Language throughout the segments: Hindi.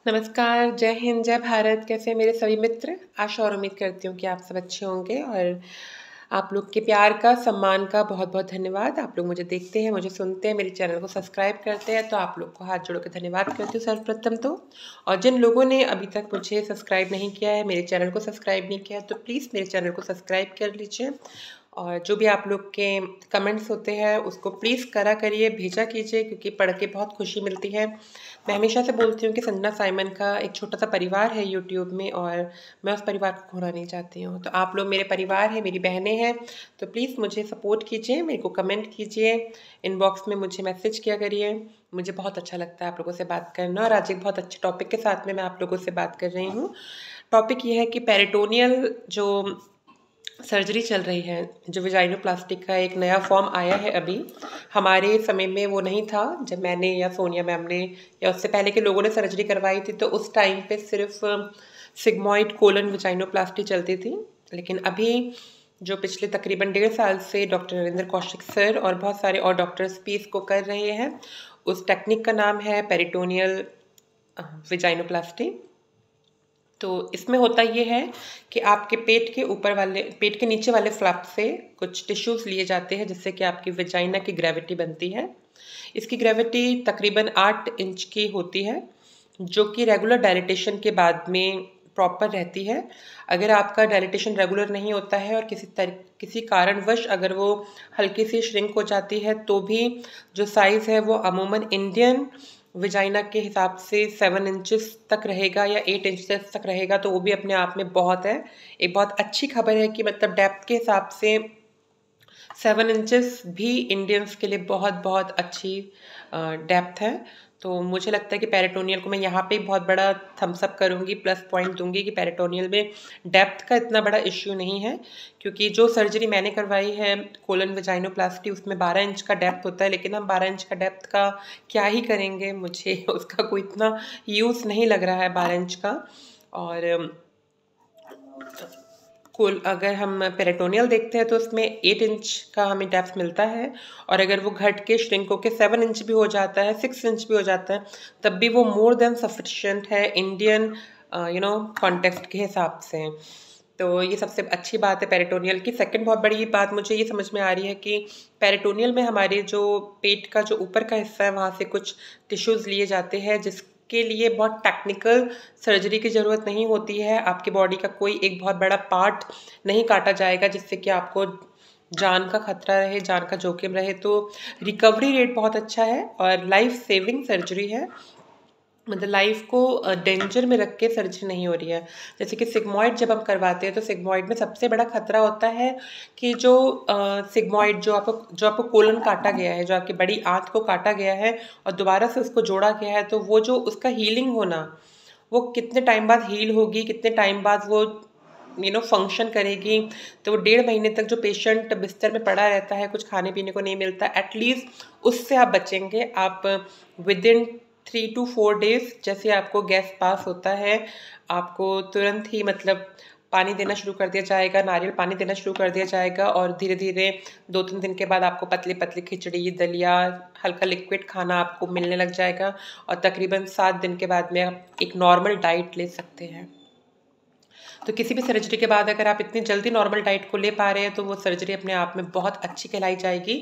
नमस्कार, जय हिंद, जय भारत। कैसे हैं मेरे सभी मित्र? आशा और उम्मीद करती हूँ कि आप सब अच्छे होंगे और आप लोग के प्यार का, सम्मान का बहुत-बहुत धन्यवाद। आप लोग मुझे देखते हैं, मुझे सुनते हैं, मेरे चैनल को सब्सक्राइब करते हैं, तो आप लोग को हाथ जोड़ के धन्यवाद करती हूँ सर्वप्रथम तो। और जिन लोगों ने अभी तक मुझे सब्सक्राइब नहीं किया है, मेरे चैनल को सब्सक्राइब नहीं किया है, तो प्लीज़ मेरे चैनल को सब्सक्राइब कर लीजिए। और जो भी आप लोग के कमेंट्स होते हैं उसको प्लीज़ करा करिए, भेजा कीजिए, क्योंकि पढ़ के बहुत खुशी मिलती है। मैं हमेशा से बोलती हूँ कि संजना साइमन का एक छोटा सा परिवार है यूट्यूब में और मैं उस परिवार को खोना नहीं चाहती हूँ। तो आप लोग मेरे परिवार हैं, मेरी बहनें हैं, तो प्लीज़ मुझे सपोर्ट कीजिए, मेरे को कमेंट कीजिए, इनबॉक्स में मुझे मैसेज किया करिए। मुझे बहुत अच्छा लगता है आप लोगों से बात करना और आज एक बहुत अच्छे टॉपिक के साथ में मैं आप लोगों से बात कर रही हूँ। टॉपिक ये है कि पेरिटोनियल जो सर्जरी चल रही है, जो वेजाइनोप्लास्टी का एक नया फॉर्म आया है अभी। हमारे समय में वो नहीं था, जब मैंने या सोनिया मैम ने या उससे पहले के लोगों ने सर्जरी करवाई थी, तो उस टाइम पे सिर्फ सिग्मॉइड कोलन वेजाइनोप्लास्टी चलती थी। लेकिन अभी जो पिछले तकरीबन 1.5 साल से डॉक्टर नरेंद्र कौशिक सर और बहुत सारे और डॉक्टर्स भी इसको कर रहे हैं। उस टेक्निक का नाम है पेरिटोनियल वेजाइनोप्लास्टी। तो इसमें होता ये है कि आपके पेट के नीचे वाले फ्लैप से कुछ टिश्यूज़ लिए जाते हैं, जिससे कि आपकी वेजाइना की ग्रेविटी बनती है। इसकी ग्रेविटी तकरीबन 8 इंच की होती है, जो कि रेगुलर डायलिटेशन के बाद में प्रॉपर रहती है। अगर आपका डायलिटेशन रेगुलर नहीं होता है और किसी कारणवश अगर वो हल्की सी श्रिंक हो जाती है, तो भी जो साइज़ है वो अमूमन इंडियन विजाइना के हिसाब से 7 इंचेस तक रहेगा या 8 इंचेस तक रहेगा, तो वो भी अपने आप में बहुत है। एक बहुत अच्छी खबर है कि मतलब डेप्थ के हिसाब से 7 इंचेस भी इंडियंस के लिए बहुत बहुत अच्छी डेप्थ है। तो मुझे लगता है कि पेरिटोनियल को मैं यहाँ पे बहुत बड़ा थम्स अप करूँगी, प्लस पॉइंट दूँगी कि पेरिटोनियल में डेप्थ का इतना बड़ा इश्यू नहीं है, क्योंकि जो सर्जरी मैंने करवाई है कोलन वेजाइनोप्लास्टी, उसमें 12 इंच का डेप्थ होता है। लेकिन हम 12 इंच का डेप्थ का क्या ही करेंगे, मुझे उसका कोई इतना यूज़ नहीं लग रहा है 12 इंच का। और कुल अगर हम पेरिटोनियल देखते हैं तो उसमें 8 इंच का हमें डेप्थ मिलता है, और अगर वो घट के श्रिंक होके 7 इंच भी हो जाता है, 6 इंच भी हो जाता है, तब भी वो मोर देन सफिशिएंट है इंडियन कॉन्टेक्स्ट के हिसाब से। तो ये सबसे अच्छी बात है पेरिटोनियल की। सेकंड बहुत बड़ी बात मुझे ये समझ में आ रही है कि पेरिटोनियल में हमारे जो पेट का जो ऊपर का हिस्सा है, वहाँ से कुछ टिश्यूज़ लिए जाते हैं, जिसके लिए बहुत टेक्निकल सर्जरी की ज़रूरत नहीं होती है। आपकी बॉडी का कोई एक बहुत बड़ा पार्ट नहीं काटा जाएगा, जिससे कि आपको जान का खतरा रहे, जान का जोखिम रहे। तो रिकवरी रेट बहुत अच्छा है और लाइफ सेविंग सर्जरी है। मतलब लाइफ को डेंजर में रख के सर्जरी नहीं हो रही है। जैसे कि सिग्मॉइड जब हम करवाते हैं, तो सिग्मॉइड में सबसे बड़ा खतरा होता है कि जो सिग्मॉइड जो आपको कोलन काटा गया है, जो आपकी बड़ी आंत को काटा गया है और दोबारा से उसको जोड़ा गया है, तो वो जो उसका हीलिंग होना, वो कितने टाइम बाद हील होगी, कितने टाइम बाद वो फंक्शन करेगी। तो वो 1.5 महीने तक जो पेशेंट बिस्तर में पड़ा रहता है, कुछ खाने पीने को नहीं मिलता, एटलीस्ट उससे आप बचेंगे। आप विद इन 3 to 4 डेज़ जैसे आपको गैस पास होता है, आपको तुरंत ही मतलब पानी देना शुरू कर दिया जाएगा, नारियल पानी देना शुरू कर दिया जाएगा, और धीरे-धीरे 2-3 दिन के बाद आपको पतली-पतली खिचड़ी, दलिया, हल्का लिक्विड खाना आपको मिलने लग जाएगा, और तकरीबन 7 दिन के बाद में आप एक नॉर्मल डाइट ले सकते हैं। तो किसी भी सर्जरी के बाद अगर आप इतनी जल्दी नॉर्मल डाइट को ले पा रहे हैं, तो वो सर्जरी अपने आप में बहुत अच्छी कहलाई जाएगी।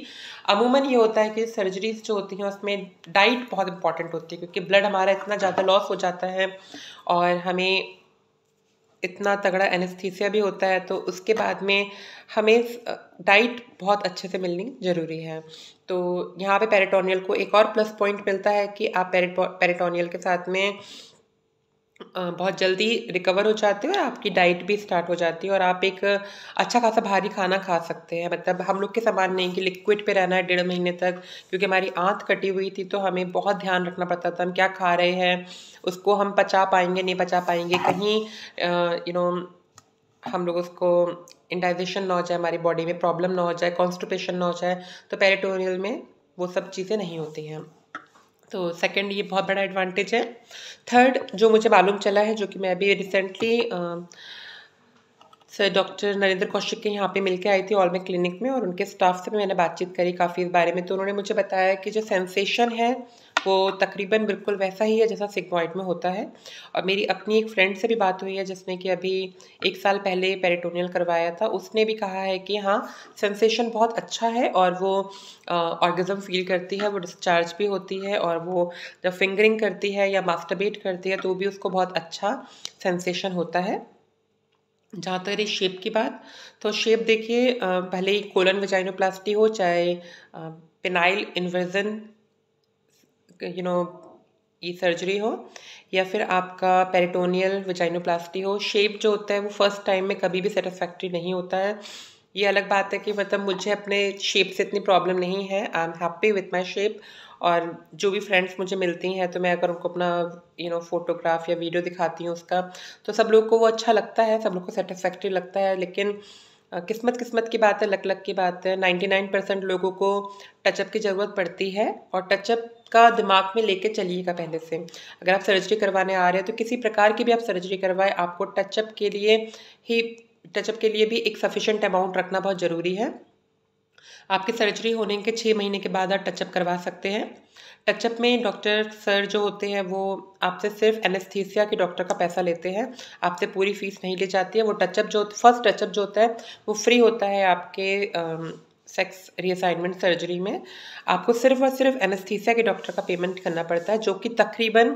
अमूमन ये होता है कि सर्जरीज़ जो होती हैं उसमें डाइट बहुत इंपॉर्टेंट होती है, क्योंकि ब्लड हमारा इतना ज़्यादा लॉस हो जाता है और हमें इतना तगड़ा एनेस्थीसिया भी होता है, तो उसके बाद में हमें डाइट बहुत अच्छे से मिलनी ज़रूरी है। तो यहाँ पे पेरिटोनियल को एक और प्लस पॉइंट मिलता है कि आप पेरिटोनियल के साथ में बहुत जल्दी रिकवर हो जाते हो और आपकी डाइट भी स्टार्ट हो जाती है, और आप एक अच्छा खासा भारी खाना खा सकते हैं। मतलब हम लोग के समान नहीं कि लिक्विड पे रहना है 1.5 महीने तक, क्योंकि हमारी आंत कटी हुई थी, तो हमें बहुत ध्यान रखना पड़ता था हम क्या खा रहे हैं, उसको हम पचा पाएंगे नहीं पचा पाएंगे, कहीं हम लोग उसको इंडाइजेशन ना हो जाए, हमारी बॉडी में प्रॉब्लम ना हो जाए, कॉन्स्टिपेशन ना हो जाए। तो पेरिटोनियल में वो सब चीज़ें नहीं होती हैं। तो सेकंड ये बहुत बड़ा एडवांटेज है। थर्ड जो मुझे मालूम चला है, जो कि मैं अभी recently sir doctor Narendra Kaushik के यहाँ पे मिलके आई थी ऑलमे क्लिनिक में, और उनके स्टाफ से भी मैंने बातचीत करी काफ़ी इस बारे में। तो उन्होंने मुझे बताया कि जो सेंसेशन है वो तकरीबन बिल्कुल वैसा ही है जैसा सिग्मॉइड में होता है। और मेरी अपनी एक फ्रेंड से भी बात हुई है जिसने कि अभी 1 साल पहले पेरिटोनियल करवाया था। उसने भी कहा है कि हाँ, सेंसेशन बहुत अच्छा है और वो ऑर्गेज़म फ़ील करती है, वो डिस्चार्ज भी होती है और वो जब फ़िंगरिंग करती है या मास्टरबेट करती है तो भी उसको बहुत अच्छा सेंसेशन होता है। जहाँ तक रही शेप की बात, तो शेप देखिए भले ही कोलन वेजाइनोप्लास्टी हो चाहे पेनाइल इन्वर्जन ये सर्जरी हो या फिर आपका पेरिटोनियल वेजाइनोप्लास्टी हो, शेप जो होता है वो फर्स्ट टाइम में कभी भी सेटिस्फैक्टरी नहीं होता है। ये अलग बात है कि मतलब मुझे अपने शेप से इतनी प्रॉब्लम नहीं है, I am happy with my shape. और जो भी फ्रेंड्स मुझे मिलती हैं तो मैं अगर उनको अपना फ़ोटोग्राफ या वीडियो दिखाती हूँ उसका, तो सब लोग को वो अच्छा लगता है, सब लोग को सेटिस्फैक्टरी लगता है। लेकिन किस्मत की बात है, लक की बात है। 99% लोगों को टचअप की ज़रूरत पड़ती है और टचअप का दिमाग में लेके चलिएगा पहले से। अगर आप सर्जरी करवाने आ रहे हैं तो किसी प्रकार की भी आप सर्जरी करवाएँ, आपको टचअप के लिए भी एक सफिशिएंट अमाउंट रखना बहुत ज़रूरी है। आपकी सर्जरी होने के 6 महीने के बाद आप टचअप करवा सकते हैं। टचअप में डॉक्टर सर जो होते हैं वो आपसे सिर्फ एनेस्थीसिया के डॉक्टर का पैसा लेते हैं, आपसे पूरी फ़ीस नहीं ली जाती है। वो फर्स्ट टचअप जो होता है वो फ्री होता है आपके सेक्स रीअसाइनमेंट सर्जरी में। आपको सिर्फ और सिर्फ एनेस्थीसिया के डॉक्टर का पेमेंट करना पड़ता है, जो कि तकरीबन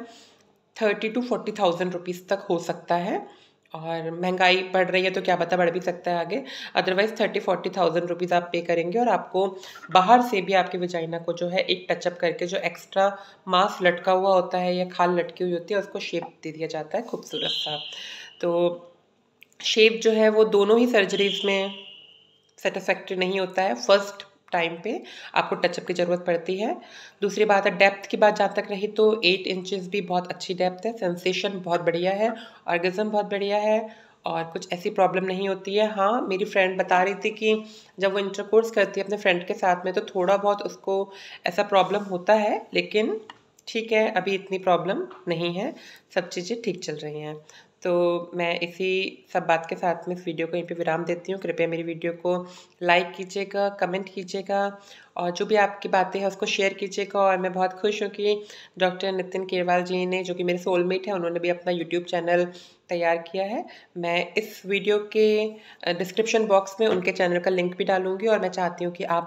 30 to 40,000 रुपीज़ तक हो सकता है। और महंगाई बढ़ रही है तो क्या पता बढ़ भी सकता है आगे। अदरवाइज़ 30-40,000 रुपीज़ आप पे करेंगे और आपको बाहर से भी आपके वजाइना को जो है एक टचअप करके जो एक्स्ट्रा मांस लटका हुआ होता है या खाल लटकी हुई होती है उसको शेप दे दिया जाता है खूबसूरत सा। तो शेप जो है वो दोनों ही सर्जरीज़ में सेटिस्फैक्टरी नहीं होता है। फर्स्ट टाइम पे आपको टचअप की ज़रूरत पड़ती है। दूसरी बात है डेप्थ की बात जहाँ तक रही तो 8 इंचेस भी बहुत अच्छी डेप्थ है, सेंसेशन बहुत बढ़िया है, ऑर्गेज़म बहुत बढ़िया है और कुछ ऐसी प्रॉब्लम नहीं होती है। हाँ, मेरी फ्रेंड बता रही थी कि जब वो इंटरकोर्स करती है अपने फ्रेंड के साथ में तो थोड़ा बहुत उसको ऐसा प्रॉब्लम होता है, लेकिन ठीक है, अभी इतनी प्रॉब्लम नहीं है, सब चीज़ें ठीक चल रही हैं। तो मैं इसी सब बात के साथ में इस वीडियो को यहीं पे विराम देती हूँ। कृपया मेरी वीडियो को लाइक कीजिएगा, कमेंट कीजिएगा और जो भी आपकी बातें हैं उसको शेयर कीजिएगा। और मैं बहुत खुश हूँ कि डॉक्टर नितिन केरवाल जी ने, जो कि मेरे सोलमेट हैं, उन्होंने भी अपना यूट्यूब चैनल तैयार किया है। मैं इस वीडियो के डिस्क्रिप्शन बॉक्स में उनके चैनल का लिंक भी डालूँगी और मैं चाहती हूँ कि आप